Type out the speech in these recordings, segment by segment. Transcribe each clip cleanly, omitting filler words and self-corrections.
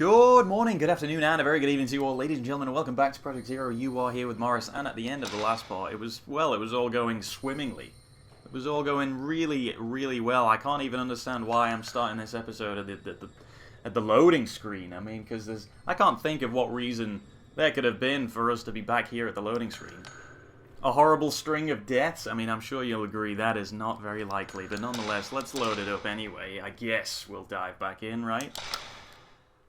Good morning, good afternoon, and a very good evening to you all, ladies and gentlemen, and welcome back to Project Zero. You are here with Morris, and at the end of the last part, it was all going swimmingly. It was all going really, really well. I can't even understand why I'm starting this episode at the loading screen. I mean, because I can't think of what reason there could have been for us to be back here at the loading screen. A horrible string of deaths? I mean, I'm sure you'll agree that is not very likely, but nonetheless, let's load it up anyway. I guess we'll dive back in, right?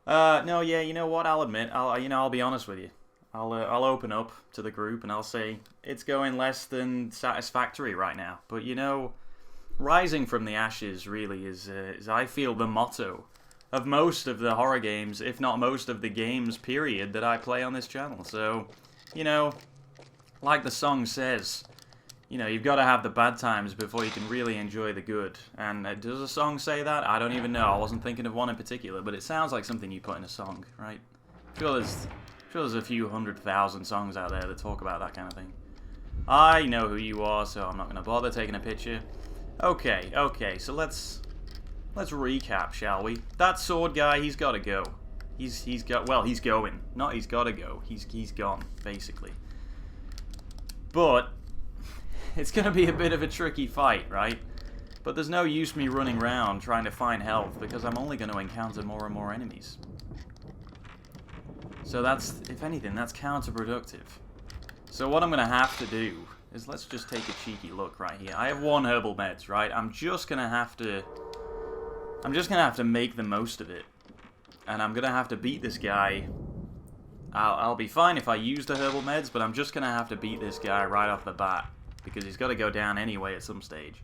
No, yeah, you know what, I'll admit, I'll be honest with you. I'll open up to the group and I'll say, it's going less than satisfactory right now. But, you know, rising from the ashes really is I feel, the motto of most of the horror games, if not most of the games, period, that I play on this channel. So, you know, like the song says, you know, you've got to have the bad times before you can really enjoy the good. And does a song say that? I don't even know. I wasn't thinking of one in particular, but it sounds like something you put in a song, right? I'm sure there's a few 100,000 songs out there that talk about that kind of thing. I know who you are, so I'm not going to bother taking a picture. Okay, so let's recap, shall we? That sword guy, he's got to go. He's going. Not he's got to go. He's gone, basically. But it's going to be a bit of a tricky fight, right? But there's no use me running around trying to find health, because I'm only going to encounter more and more enemies. So that's, if anything, that's counterproductive. So what I'm going to have to do is, let's just take a cheeky look right here. I have 1 herbal meds, right? I'm just going to have to make the most of it. And I'm going to have to beat this guy. I'll be fine if I use the herbal meds, but I'm just going to have to beat this guy right off the bat, because he's got to go down anyway at some stage.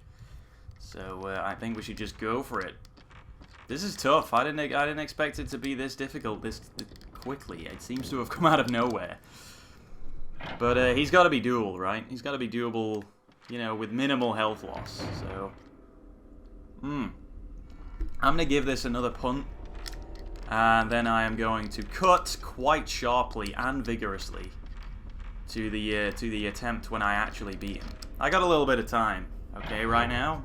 So I think we should just go for it. This is tough. I didn't expect it to be this difficult this quickly. It seems to have come out of nowhere. But he's got to be doable, right? He's got to be doable, you know, with minimal health loss. So, I'm going to give this another punt. And then I am going to cut quite sharply and vigorously to the attempt when I actually beat him. I got a little bit of time, okay, right now.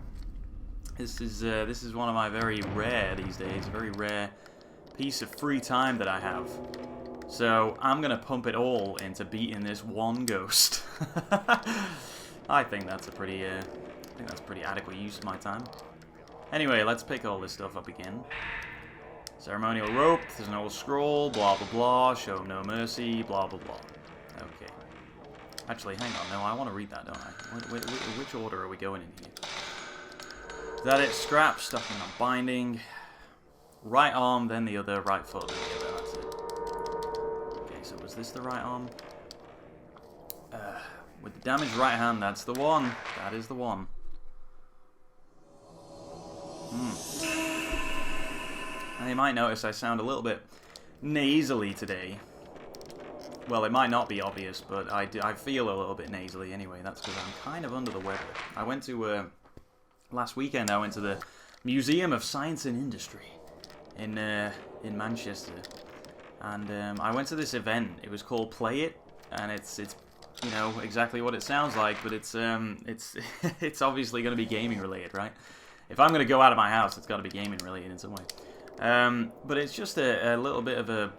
This is one of my very rare these days, a very rare piece of free time that I have. So I'm gonna pump it all into beating this one ghost. I think that's a pretty adequate use of my time. Anyway, let's pick all this stuff up again. Ceremonial rope, there's an old scroll, blah blah blah, show no mercy, blah blah blah. Okay. Actually, hang on, no, I want to read that, don't I? Which order are we going in here? Is that it? Scrap, stuff in a binding. Right arm, then the other, right foot, then the other, that's it. Okay, so was this the right arm? With the damaged right hand, that's the one. That is the one. And you might notice I sound a little bit nasally today. Well, it might not be obvious, but I feel a little bit nasally anyway. That's because I'm kind of under the weather. I went to, last weekend I went to the Museum of Science and Industry in Manchester. And I went to this event. It was called Play It, and it's you know, exactly what it sounds like, but it's it's obviously going to be gaming related, right? If I'm going to go out of my house, it's got to be gaming related in some way. But it's just a little bit of a...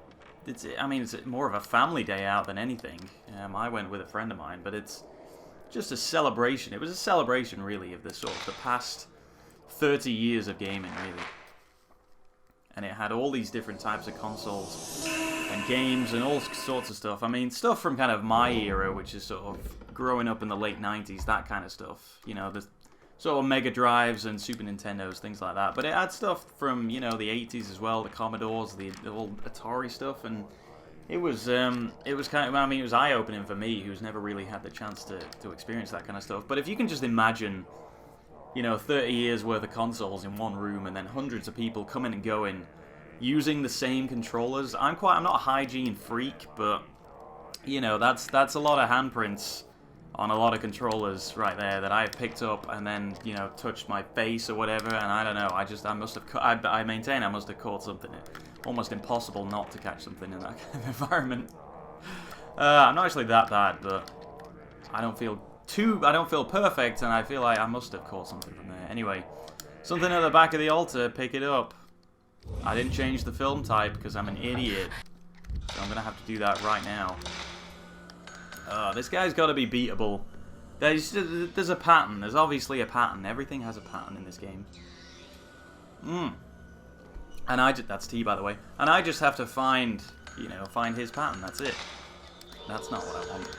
it's more of a family day out than anything. I went with a friend of mine, but it's just a celebration. It was a celebration, really, of the past 30 years of gaming, really. And it had all these different types of consoles and games and all sorts of stuff. I mean, stuff from kind of my era, which is sort of growing up in the late 90s, that kind of stuff. You know, the sort of Mega Drives and Super Nintendos, things like that. But it had stuff from, you know, the 80s as well, the Commodores, the old Atari stuff, and it was kind of, I mean, it was eye-opening for me, who's never really had the chance to experience that kind of stuff. But if you can just imagine, you know, 30 years worth of consoles in one room, and then hundreds of people coming and going, using the same controllers. I'm not a hygiene freak, but, you know, that's a lot of handprints on a lot of controllers right there that I've picked up and then, you know, touched my face or whatever, and I don't know, I maintain I must have caught something. Almost impossible not to catch something in that kind of environment. I'm not actually that bad, but I don't feel perfect, and I feel like I must have caught something from there. Anyway, something at the back of the altar, pick it up. I didn't change the film type because I'm an idiot. So I'm going to have to do that right now. This guy's got to be beatable. There's a pattern. There's obviously a pattern. Everything has a pattern in this game. And that's T, by the way. And I just have to find, you know, find his pattern. That's it. That's not what I want.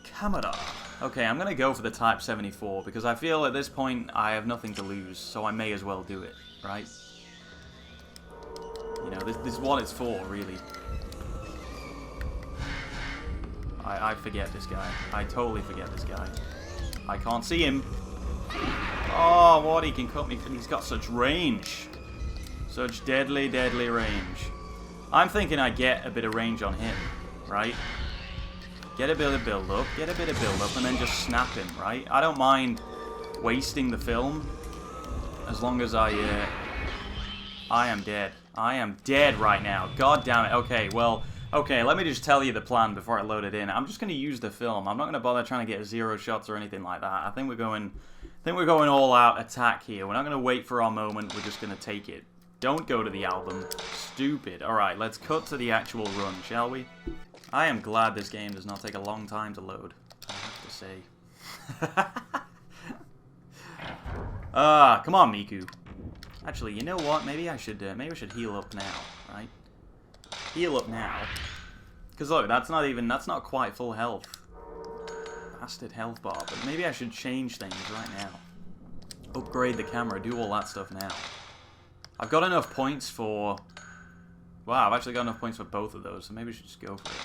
Camera. Okay, I'm going to go for the Type 74 because I feel at this point I have nothing to lose, so I may as well do it, right? You know, this is what it's for, really. I forget this guy. I totally forget this guy. I can't see him. Oh, what? He can cut me. He's got such range. Such deadly, deadly range. I'm thinking I get a bit of range on him, right? Get a bit of build-up, and then just snap him, right? I don't mind wasting the film as long as I am dead. I am dead right now. God damn it. Okay, well, okay, let me just tell you the plan before I load it in. I'm just going to use the film. I'm not going to bother trying to get 0 shots or anything like that. I think we're going all out attack here. We're not going to wait for our moment. We're just going to take it. Don't go to the album. Stupid. Alright, let's cut to the actual run, shall we? I am glad this game does not take a long time to load, I have to say. Come on, Miku. Actually, you know what? Maybe I should heal up now, right? Heal up now. Because look, that's not quite full health. Bastard health bar, but maybe I should change things right now. Upgrade the camera, do all that stuff now. I've got enough points for... Wow, I've actually got enough points for both of those, so maybe I should just go for it.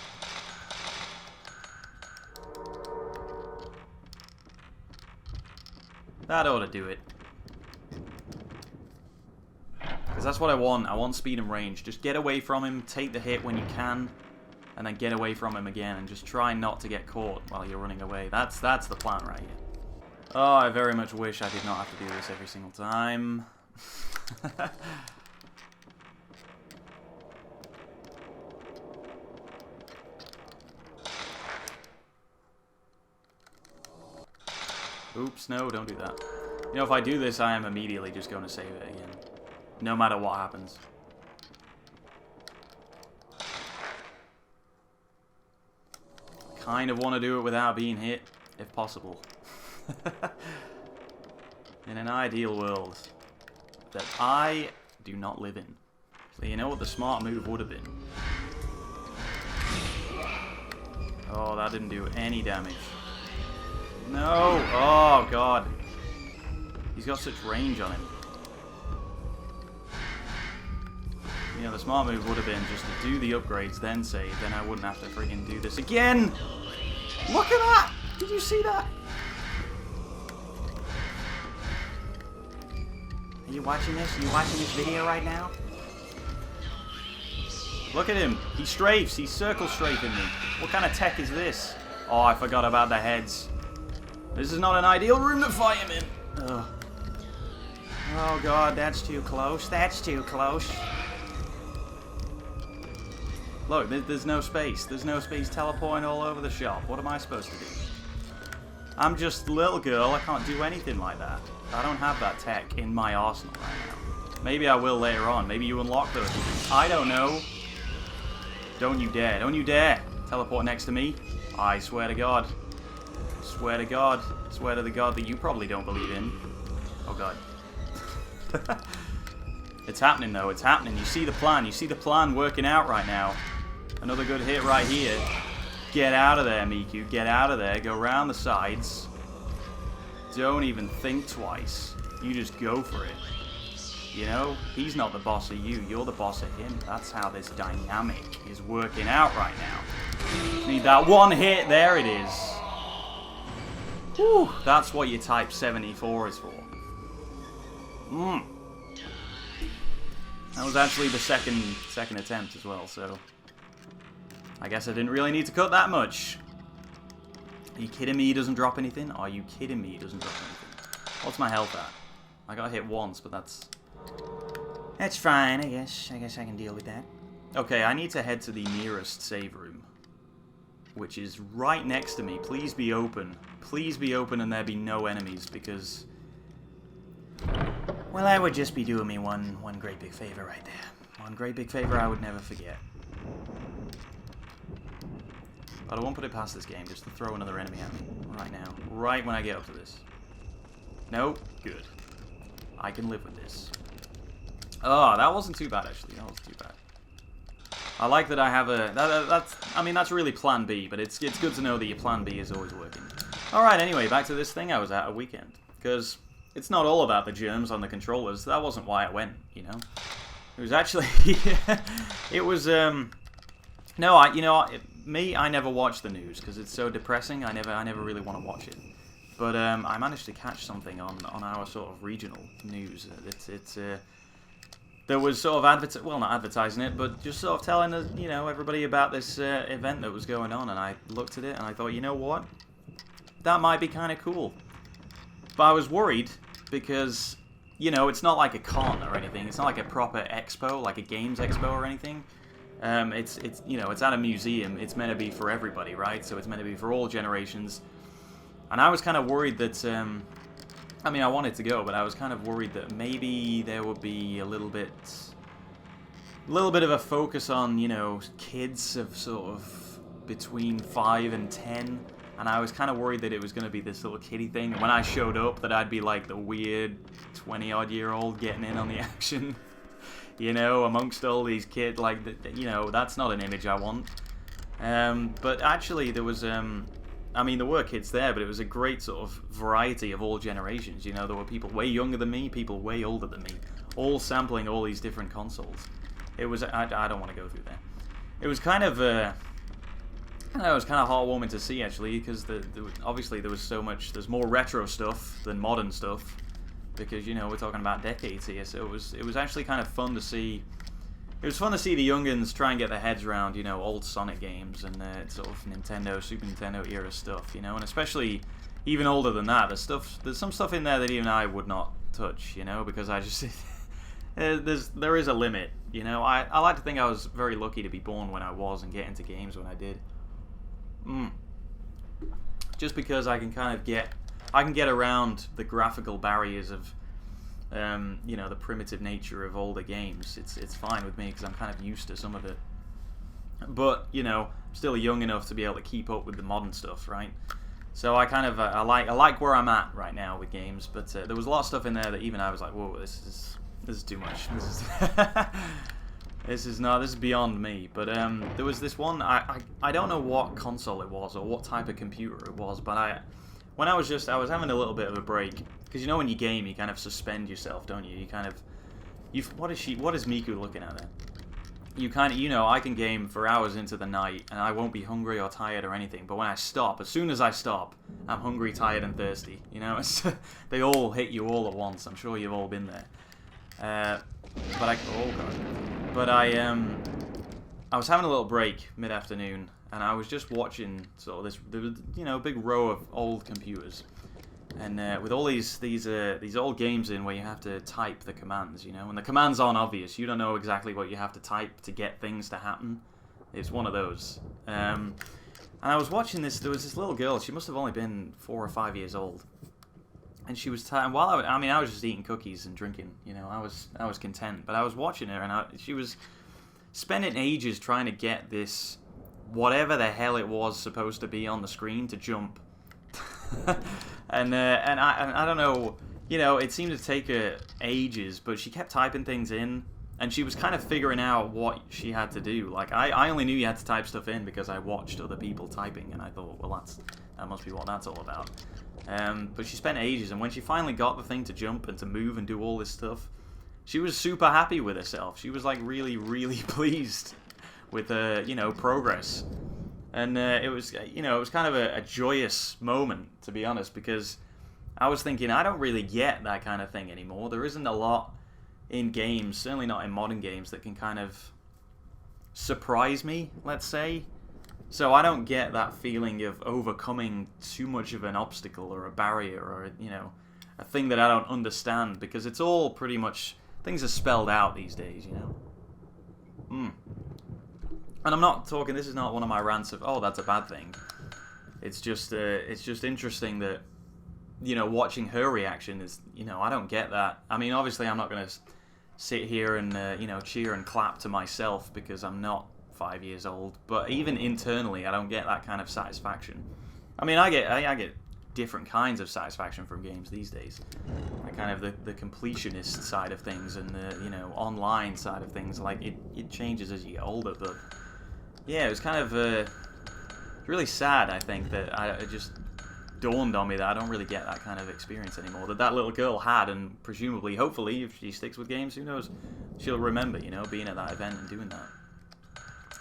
That ought to do it. Because that's what I want. I want speed and range. Just get away from him, take the hit when you can, and then get away from him again, and just try not to get caught while you're running away. That's the plan right here. Oh, I very much wish I did not have to do this every single time. Oops, no, don't do that. You know, if I do this, I am immediately just going to save it again. No matter what happens. Kind of want to do it without being hit, if possible. In an ideal world that I do not live in. So you know what the smart move would have been? Oh, that didn't do any damage. No! Oh, God. He's got such range on him. You know, the smart move would have been just to do the upgrades, then save. Then I wouldn't have to friggin' do this again! Look at that! Did you see that? Are you watching this? Are you watching this video right now? Look at him. He strafes. He's circle strafing me. What kind of tech is this? Oh, I forgot about the heads. This is not an ideal room to fight him in. Ugh. Oh god, that's too close. That's too close. Look, there's no space. There's no space teleporting all over the shop. What am I supposed to do? I'm just a little girl. I can't do anything like that. I don't have that tech in my arsenal right now. Maybe I will later on. Maybe you unlock those. I don't know. Don't you dare. Don't you dare teleport next to me. I swear to God. Swear to God. Swear to the God that you probably don't believe in. Oh God. It's happening though. It's happening. You see the plan. You see the plan working out right now. Another good hit right here. Get out of there, Miku. Get out of there. Go around the sides. Don't even think twice. You just go for it. You know? He's not the boss of you. You're the boss of him. That's how this dynamic is working out right now. Need that one hit. There it is. Whew. That's what your Type 74 is for. That was actually the second attempt as well, so... I guess I didn't really need to cut that much. Are you kidding me he doesn't drop anything? Are you kidding me he doesn't drop anything? What's my health at? I got hit once, but that's... That's fine, I guess. I guess I can deal with that. Okay, I need to head to the nearest save room. Which is right next to me. Please be open. Please be open and there be no enemies, because... Well, that would just be doing me one great big favor right there. One great big favor I would never forget. But I won't put it past this game just to throw another enemy at me right now. Right when I get up to this. Nope. Good. I can live with this. Oh, that wasn't too bad, actually. That wasn't too bad. I like that I have a... I mean, that's really plan B, but it's good to know that your plan B is always working. Alright, anyway, back to this thing I was at a weekend. Because it's not all about the germs on the controllers. That wasn't why I went, you know. It was actually... it was... No, I never watch the news because it's so depressing. I never really want to watch it. But I managed to catch something on our sort of regional news. There was sort of not advertising it, but just sort of telling us, you know, everybody about this event that was going on. And I looked at it and I thought, you know what, that might be kind of cool. But I was worried because, you know, it's not like a con or anything. It's not like a proper expo, like a games expo or anything. It's you know, it's at a museum. It's meant to be for everybody, right? So it's meant to be for all generations. And I was kind of worried that, I mean, I wanted to go, but I was kind of worried that maybe there would be a little bit of a focus on, you know, kids of sort of between 5 and 10. And I was kind of worried that it was going to be this little kiddie thing. And when I showed up, that I'd be like the weird 20-odd-year-old getting in on the action. You know, amongst all these kids, like, you know, that's not an image I want. But actually, there was, I mean, there were kids there, but it was a great sort of variety of all generations. You know, there were people way younger than me, people way older than me, all sampling all these different consoles. It was, I don't want to go through there. It was kind of, I don't know, it was kind of heartwarming to see, actually, because obviously there was so much, there's more retro stuff than modern stuff. Because, you know, we're talking about decades here, so it was actually kind of fun to see. It was fun to see the youngins try and get their heads around, you know, old Sonic games and sort of Nintendo, Super Nintendo era stuff, you know, and especially even older than that. There's some stuff in there that even I would not touch, you know, because I just there is a limit, you know. I like to think I was very lucky to be born when I was and get into games when I did. Just because I can kind of get around the graphical barriers of, you know, the primitive nature of older games. It's fine with me because I'm kind of used to some of it. But, you know, I'm still young enough to be able to keep up with the modern stuff, right? So I kind of I like where I'm at right now with games. But there was a lot of stuff in there that even I was like, whoa, this is too much. This is beyond me. But there was this one. I don't know what console it was or what type of computer it was, but when I was having a little bit of a break, because you know when you game, you kind of suspend yourself, don't you? You kind of, what is Miku looking at there? You kind of, you know, I can game for hours into the night, and I won't be hungry or tired or anything. But when I stop, as soon as I stop, I'm hungry, tired, and thirsty. You know, they all hit you all at once. I'm sure you've all been there. But I was having a little break mid-afternoon. And I was just watching sort of this, you know, big row of old computers, and with all these old games in where you have to type the commands, you know, and the commands aren't obvious. You don't know exactly what you have to type to get things to happen. It's one of those. And I was watching this. There was this little girl. She must have only been 4 or 5 years old, and she was while I was just eating cookies and drinking. You know, I was content. But I was watching her, and she was spending ages trying to get this, whatever the hell it was supposed to be on the screen, to jump. and I don't know, you know, it seemed to take her ages, but she kept typing things in, and she was kind of figuring out what she had to do. Like, I only knew you had to type stuff in because I watched other people typing, and I thought, well, that must be what that's all about. But she spent ages, and when she finally got the thing to jump and to move and do all this stuff, she was super happy with herself. She was, like, really, really pleased with you know, progress. And it was, you know, it was kind of a joyous moment, to be honest, because I was thinking, I don't really get that kind of thing anymore. There isn't a lot in games, certainly not in modern games, that can kind of surprise me, let's say. So I don't get that feeling of overcoming too much of an obstacle or a barrier or, you know, a thing that I don't understand, because it's all pretty much, things are spelled out these days, you know. And I'm not talking, this is not one of my rants of, oh, that's a bad thing. It's just interesting that you know, watching her reaction is, you know, I don't get that. I mean, obviously I'm not going to sit here and, you know, cheer and clap to myself because I'm not 5 years old. But even internally, I don't get that kind of satisfaction. I mean, I get different kinds of satisfaction from games these days. Like kind of the completionist side of things and the, you know, online side of things. Like, it changes as you get older, but yeah, it was kind of really sad, I think, that it just dawned on me that I don't really get that kind of experience anymore, that little girl had, and presumably, hopefully, if she sticks with games, who knows, she'll remember, you know, being at that event and doing that.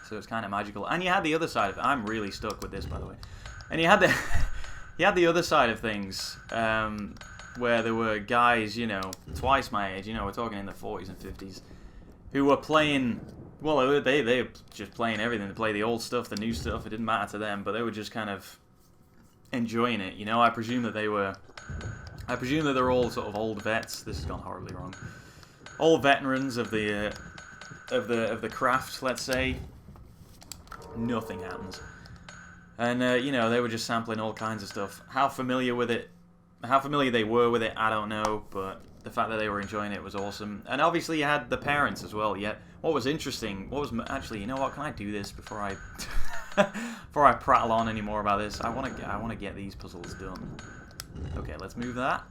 So it's kind of magical. And you had the other side of it. I'm really stuck with this, by the way. And you had the you had the other side of things, where there were guys, you know, twice my age, you know, we're talking in the 40s and 50s, who were playing, well, they were just playing everything. They play the old stuff, the new stuff, it didn't matter to them, but they were just kind of enjoying it, you know. I presume that they're all sort of old vets. This has gone horribly wrong. Old veterans of the craft, let's say. Nothing happens. And you know, they were just sampling all kinds of stuff. How familiar they were with it, I don't know, but the fact that they were enjoying it was awesome. And obviously you had the parents as well. Yet what was interesting, actually, you know what, can I do this before I before I prattle on any more about this? I want to get these puzzles done. Okay, let's move that.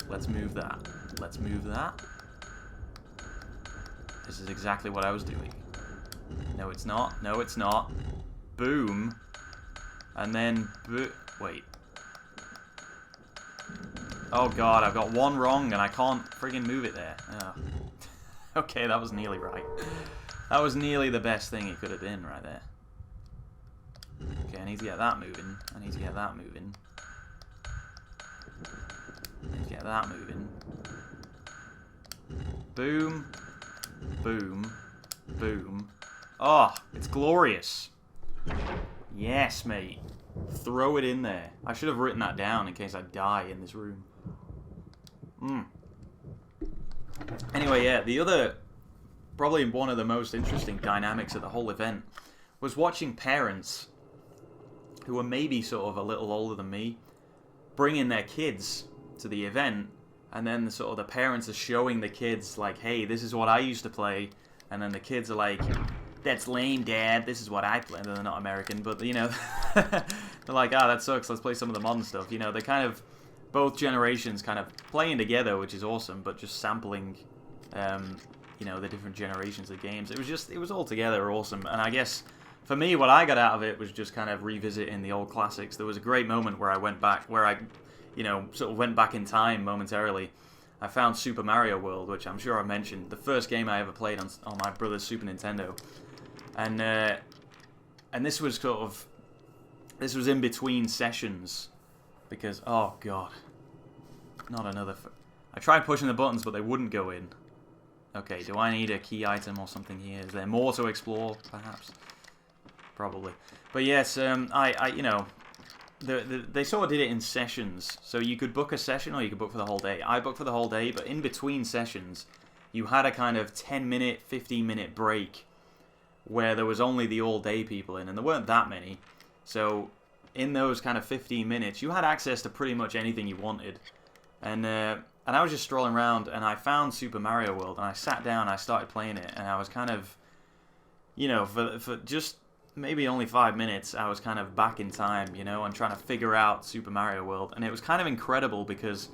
Let's move that. Let's move that. This is exactly what I was doing. No, it's not. No, it's not. Boom. And then wait. Oh god, I've got one wrong and I can't friggin' move it there. Oh. Okay, that was nearly right. That was nearly the best thing it could have been right there. Okay, I need to get that moving. I need to get that moving. I need to get that moving. Boom. Boom. Boom. Oh, it's glorious. Yes, mate. Throw it in there. I should have written that down in case I die in this room. Anyway, yeah, the other, probably one of the most interesting dynamics of the whole event was watching parents who were maybe sort of a little older than me bringing their kids to the event, and then the parents are showing the kids like, hey, this is what I used to play, and then the kids are like, that's lame, Dad, this is what I play. They're not American, but, you know, they're like, ah, that sucks, let's play some of the modern stuff. You know, they're kind of, both generations kind of playing together, which is awesome, but just sampling, you know, the different generations of games. It was all together awesome, and I guess, for me, what I got out of it was just kind of revisiting the old classics. There was a great moment where I went back, where I, you know, sort of went back in time momentarily. I found Super Mario World, which I'm sure I mentioned, the first game I ever played on my brother's Super Nintendo. And this was this was in between sessions, because, oh god, not another, I tried pushing the buttons, but they wouldn't go in. Okay, do I need a key item or something here? Is there more to explore, perhaps? Probably. But yes, you know, they sort of did it in sessions, so you could book a session or you could book for the whole day. I booked for the whole day, but in between sessions, you had a kind of 10-minute, 15-minute break where there was only the all-day people in, and there weren't that many. So in those kind of 15 minutes, you had access to pretty much anything you wanted. And I was just strolling around, and I found Super Mario World, and I sat down, and I started playing it, and I was kind of, you know, for just maybe only 5 minutes, I was kind of back in time, you know, and trying to figure out Super Mario World. And it was kind of incredible because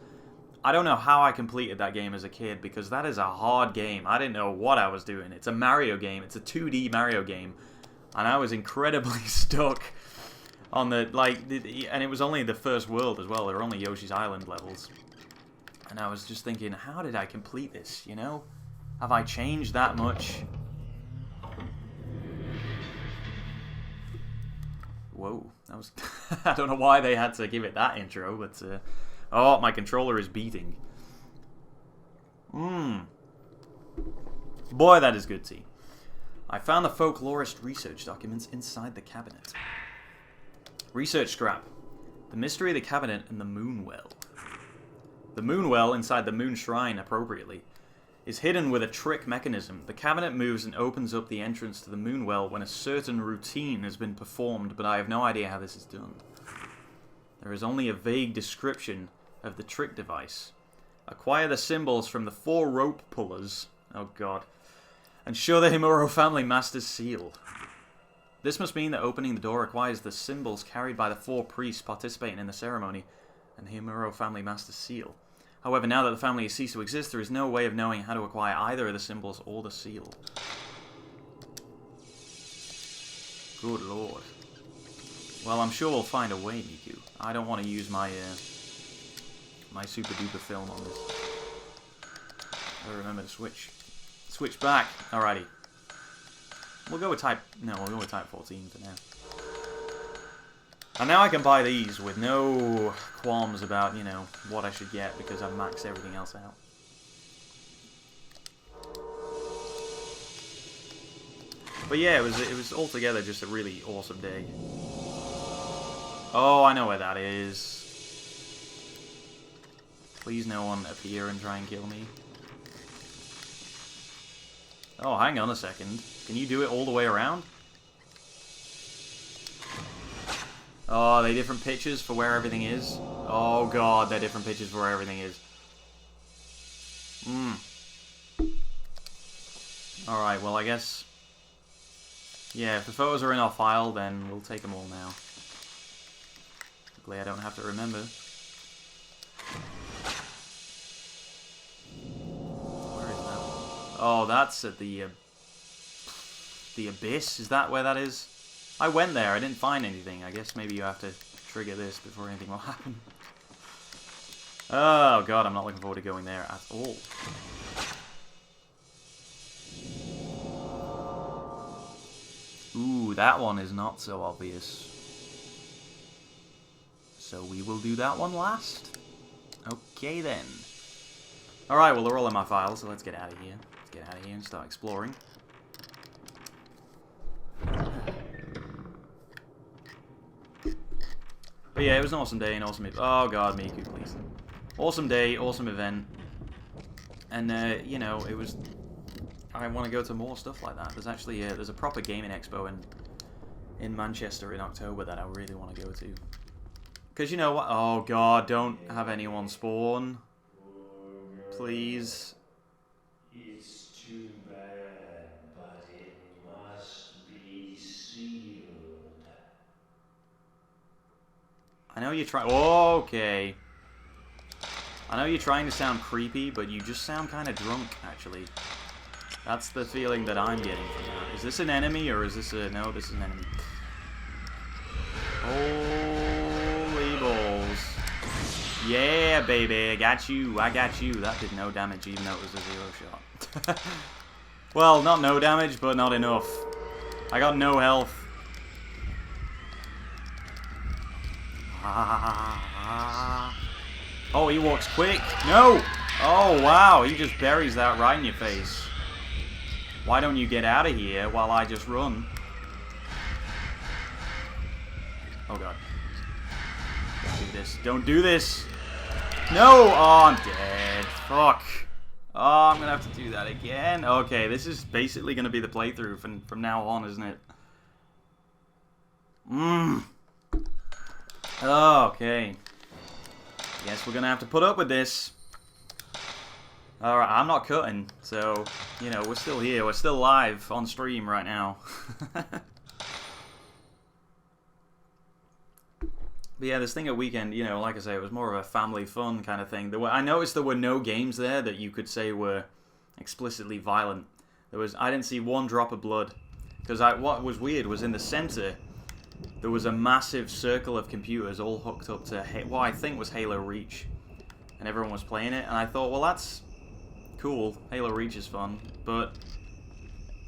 I don't know how I completed that game as a kid, because that is a hard game. I didn't know what I was doing. It's a Mario game. It's a 2D Mario game. And I was incredibly stuck on the, like, and it was only the first world as well. There were only Yoshi's Island levels. And I was just thinking, how did I complete this, you know? Have I changed that much? Whoa, that was... I don't know why they had to give it that intro, but... oh, my controller is beating. Boy, that is good tea. I found the folklorist research documents inside the cabinet. Research scrap. The mystery of the cabinet and the moon well. The moon well, inside the moon shrine appropriately, is hidden with a trick mechanism. The cabinet moves and opens up the entrance to the moon well when a certain routine has been performed, but I have no idea how this is done. There is only a vague description of the trick device. Acquire the symbols from the 4 rope pullers. Oh god. And show the Himuro family master's seal. This must mean that opening the door requires the symbols carried by the 4 priests participating in the ceremony and the Himuro family master's seal. However, now that the family has ceased to exist, there is no way of knowing how to acquire either of the symbols or the seal. Good lord. Well, I'm sure we'll find a way, Miku. I don't want to use my my super duper film on this. I remember to switch back. Alrighty. We'll go with type 14 for now. And now I can buy these with no qualms about, you know, what I should get because I've maxed everything else out. But yeah, it was altogether just a really awesome day. Oh, I know where that is. Please no one appear and try and kill me. Oh, hang on a second. Can you do it all the way around? Oh, are they different pictures for where everything is? Oh god, they're different pictures for where everything is. Alright, well I guess... yeah, if the photos are in our file, then we'll take them all now. Luckily I don't have to remember. Where is that one? Oh, that's at the Abyss? Is that where that is? I went there, I didn't find anything. I guess maybe you have to trigger this before anything will happen. Oh god, I'm not looking forward to going there at all. Ooh, that one is not so obvious. So we will do that one last. Okay then. Alright, well they're all in my files, so let's get out of here. Let's get out of here and start exploring. But yeah, it was an awesome day, an awesome event. Oh god, Miku, please. Awesome day, awesome event. And, you know, it was... I want to go to more stuff like that. There's actually there's a proper gaming expo in Manchester in October that I really want to go to. Because you know what? Oh god, don't have anyone spawn. Please. It's too bad, but it must be sealed. I know you're trying... oh, okay. I know you're trying to sound creepy, but you just sound kind of drunk, actually. That's the feeling that I'm getting from that. Is this an enemy, or is this a... no, this is an enemy. Holy balls. Yeah, baby, I got you, I got you. That did no damage, even though it was a 0 shot. Well, not no damage, but not enough. I got no health. Oh, he walks quick. No! Oh, wow, he just buries that right in your face. Why don't you get out of here while I just run? Oh, God. Don't do this. Don't do this! No! Oh, I'm dead. Fuck. Oh, I'm gonna have to do that again. Okay, this is basically gonna be the playthrough from now on, isn't it? Okay. Guess we're gonna have to put up with this. Alright, I'm not cutting, so, you know, we're still here. We're still live on stream right now. But yeah, this thing at weekend, you know, like I say, it was more of a family fun kind of thing. I noticed there were no games there that you could say were explicitly violent. I didn't see one drop of blood. Because what was weird was in the center, there was a massive circle of computers all hooked up to what I think was Halo Reach. And everyone was playing it, and I thought, well, that's cool. Halo Reach is fun, but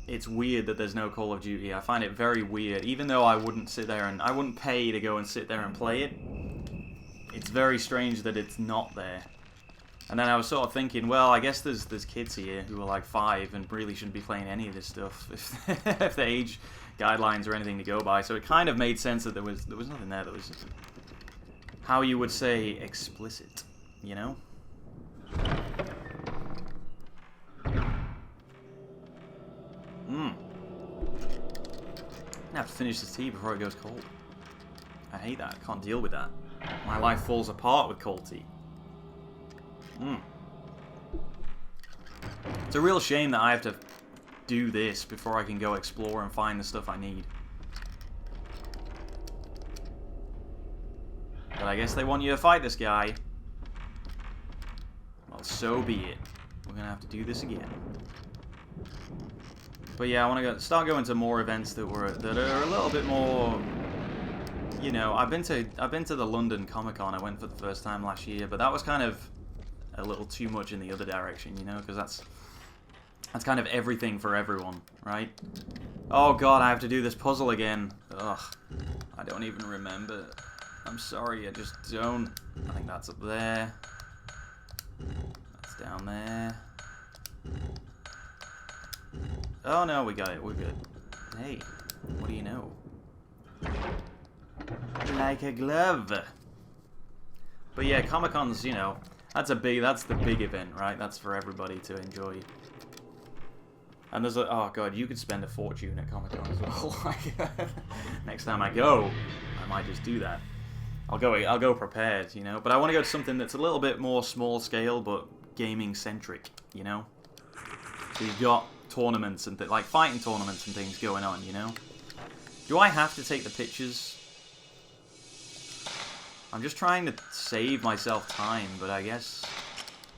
it's weird that there's no Call of Duty. I find it very weird, even though I wouldn't sit there and I wouldn't pay to go and sit there and play it. It's very strange that it's not there. And then I was sort of thinking, well, I guess there's kids here who are like 5 and really shouldn't be playing any of this stuff if the age guidelines are anything to go by. So it kind of made sense that there was nothing there that was, how you would say, explicit, you know? I have to finish this tea before it goes cold. I hate that. I can't deal with that. My life falls apart with cold tea. It's a real shame that I have to do this before I can go explore and find the stuff I need. But I guess they want you to fight this guy. Well, so be it. We're gonna have to do this again. But yeah, I want to start going to more events that are a little bit more. You know, I've been to the London Comic-Con. I went for the first time last year, but that was kind of a little too much in the other direction, you know, because that's kind of everything for everyone, right? Oh god, I have to do this puzzle again. Ugh, I don't even remember. I'm sorry, I just don't. I think that's up there. That's down there. Oh no, we got it. We're good. Hey, what do you know? Like a glove. But yeah, Comic-Con's, you know, that's the big event, right? That's for everybody to enjoy. And there's oh god, you could spend a fortune at Comic-Con as well. Next time I go, I might just do that. I'll go prepared, you know. But I want to go to something that's a little bit more small scale, but gaming centric, you know. So you've got tournaments and like fighting tournaments and things going on, you know. Do I have to take the pictures? I'm just trying to save myself time, but I guess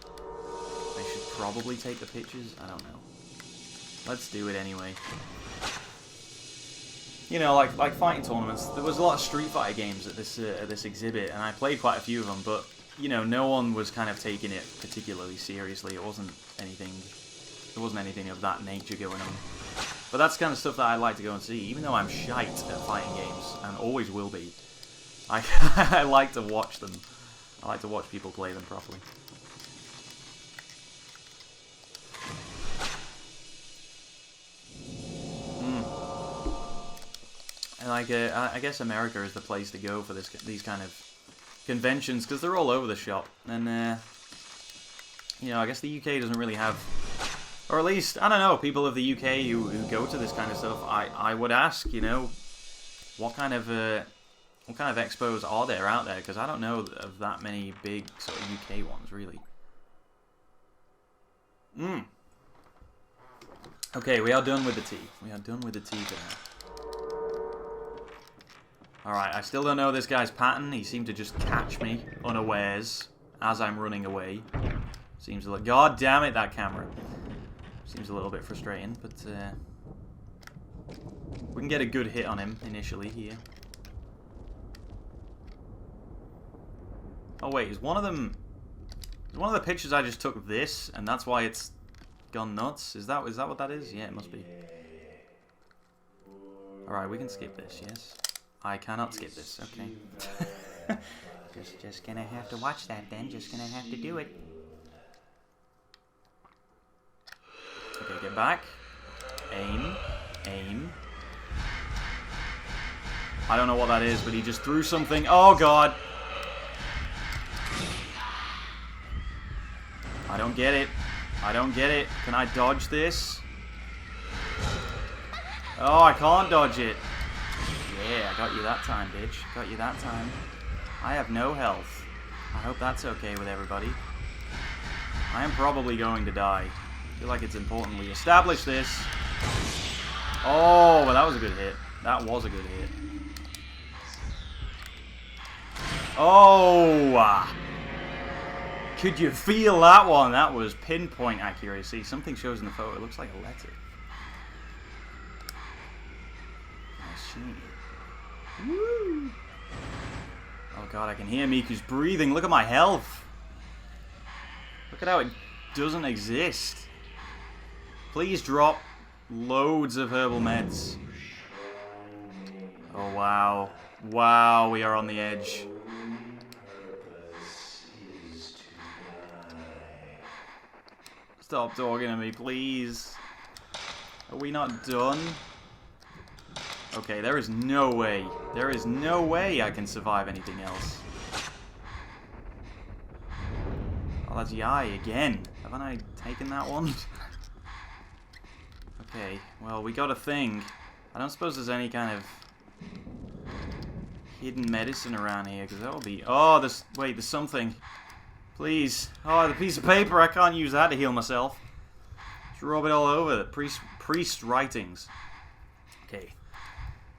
I should probably take the pictures. I don't know. Let's do it anyway. You know, like fighting tournaments. There was a lot of Street Fighter games at this exhibit, and I played quite a few of them. But you know, no one was kind of taking it particularly seriously. It wasn't anything. There wasn't anything of that nature going on. But that's the kind of stuff that I like to go and see, even though I'm shite at fighting games and always will be. I like to watch them. I like to watch people play them properly. Like, I guess America is the place to go for these kind of conventions, because they're all over the shop. And, you know, I guess the UK doesn't really have, or at least, I don't know, people of the UK who go to this kind of stuff, I would ask, you know, what kind of expos are there out there, because I don't know of that many big sort of UK ones, really. Okay, we are done with the tea. We are done with the tea there. Alright, I still don't know this guy's pattern. He seemed to just catch me unawares as I'm running away. Seems a little... God damn it, that camera. Seems a little bit frustrating, but we can get a good hit on him initially here. Oh wait, is one of the pictures I just took this, and that's why it's gone nuts? Is that what that is? Yeah, it must be. Alright, we can skip this, yes. I cannot skip this, okay. just gonna have to watch that then, just gonna have to do it. Okay, get back. Aim. Aim. I don't know what that is, but he just threw something. Oh god! I don't get it. I don't get it. Can I dodge this? Oh, I can't dodge it. Yeah, I got you that time, bitch. Got you that time. I have no health. I hope that's okay with everybody. I am probably going to die. I feel like it's important we establish this. Oh, well that was a good hit. That was a good hit. Oh! Could you feel that one? That was pinpoint accuracy. Something shows in the photo. It looks like a letter. I see. Woo! Oh god, I can hear Miku's breathing. Look at my health. Look at how it doesn't exist. Please drop loads of herbal meds. Oh wow. Wow, we are on the edge. Stop talking to me, please. Are we not done? Okay, there is no way. There is no way I can survive anything else. Oh, that's Yai again. Haven't I taken that one? Okay, well, we got a thing. I don't suppose there's any kind of hidden medicine around here, because that will be... Oh, wait, there's something. Please. Oh, the piece of paper. I can't use that to heal myself. Just rub it all over. The priest writings. Okay.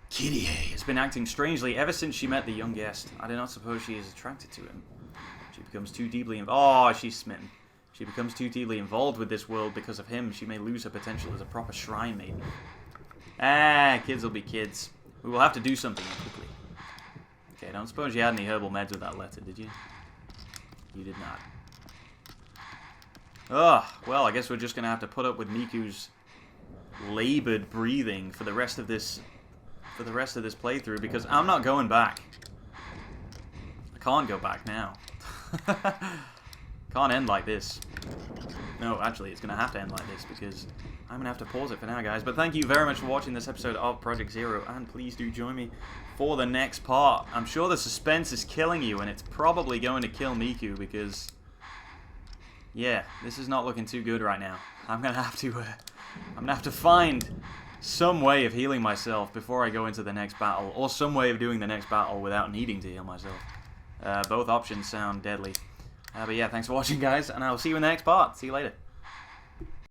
Kitty has been acting strangely ever since she met the young guest. I do not suppose she is attracted to him. She becomes too deeply involved. Oh, she's smitten. She becomes too deeply involved with this world because of him. She may lose her potential as a proper shrine maiden. Ah, kids will be kids. We will have to do something quickly. Okay, I don't suppose you had any herbal meds with that letter, did you? You did not. Ugh, well, I guess we're just going to have to put up with Miku's labored breathing for the rest of this playthrough, because I'm not going back. I can't go back now. Can't end like this. No, actually, it's going to have to end like this, because I'm going to have to pause it for now, guys. But thank you very much for watching this episode of Project Zero, and please do join me for the next part. I'm sure the suspense is killing you, and it's probably going to kill Miku, because, yeah, this is not looking too good right now. I'm going to have to find some way of healing myself before I go into the next battle, or some way of doing the next battle without needing to heal myself. Both options sound deadly. But yeah, thanks for watching, guys, and I'll see you in the next part. See you later.